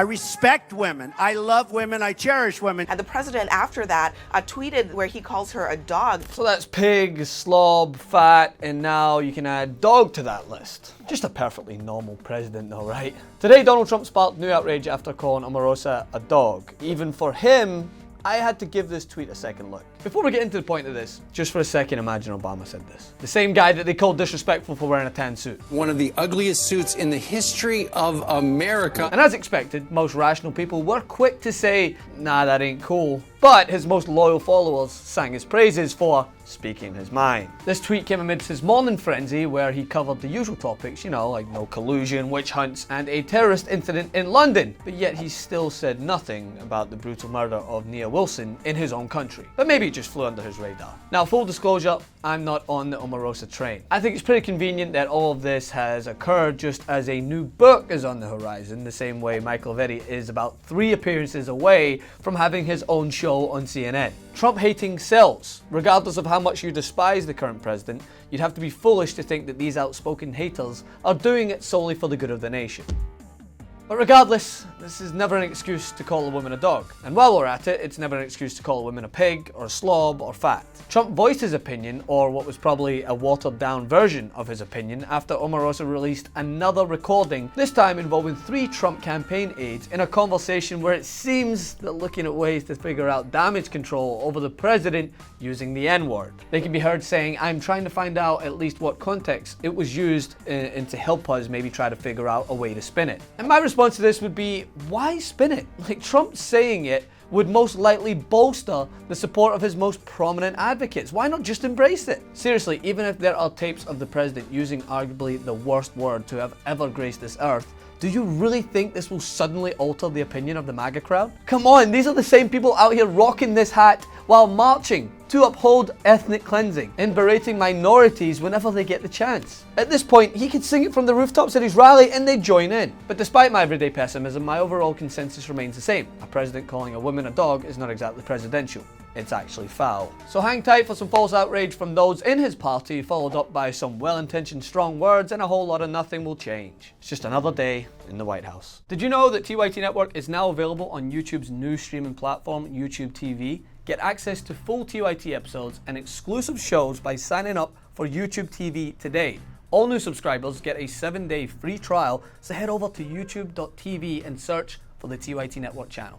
I respect women. I love women. I cherish women. And the president after that tweeted where he calls her a dog. So that's pig, slob, fat, and now you can add dog to that list. Just a perfectly normal president though, right? Today, Donald Trump sparked new outrage after calling Omarosa a dog. Even for him, I had to give this tweet a second look. Before we get into the point of this, just for a second, imagine Obama said this. The same guy that they called disrespectful for wearing a tan suit. One of the ugliest suits in the history of America. And as expected, most rational people were quick to say, nah, that ain't cool. But his most loyal followers sang his praises for speaking his mind. This tweet came amidst his morning frenzy where he covered the usual topics, you know, like no collusion, witch hunts, and a terrorist incident in London. But yet he still said nothing about the brutal murder of Nia Wilson in his own country. But maybe it just flew under his radar. Now, full disclosure, I'm not on the Omarosa train. I think it's pretty convenient that all of this has occurred just as a new book is on the horizon, the same way Michael Vetti is about 3 appearances away from having his own show on CNN. Trump hating sells. Regardless of how much you despise the current president, you'd have to be foolish to think that these outspoken haters are doing it solely for the good of the nation. But regardless, this is never an excuse to call a woman a dog. And while we're at it, it's never an excuse to call a woman a pig, or a slob, or fat. Trump voiced his opinion, or what was probably a watered down version of his opinion, after Omarosa released another recording, this time involving 3 Trump campaign aides in a conversation where it seems they're looking at ways to figure out damage control over the president using the N-word. They can be heard saying, I'm trying to find out at least what context it was used and to help us maybe try to figure out a way to spin it. And my response to this would be, why spin it? Like, Trump saying it would most likely bolster the support of his most prominent advocates. Why not just embrace it? Seriously, even if there are tapes of the president using arguably the worst word to have ever graced this earth, do you really think this will suddenly alter the opinion of the MAGA crowd? Come on, these are the same people out here rocking this hat while marching to uphold ethnic cleansing and berating minorities whenever they get the chance. At this point, he could sing it from the rooftops at his rally and they'd join in. But despite my everyday pessimism, my overall consensus remains the same. A president calling a woman a dog is not exactly presidential. It's actually foul. So hang tight for some false outrage from those in his party, followed up by some well-intentioned strong words, and a whole lot of nothing will change. It's just another day in the White House. Did you know that TYT Network is now available on YouTube's new streaming platform, YouTube TV? Get access to full TYT episodes and exclusive shows by signing up for YouTube TV today. All new subscribers get a 7-day free trial, so head over to youtube.tv and search for the TYT Network channel.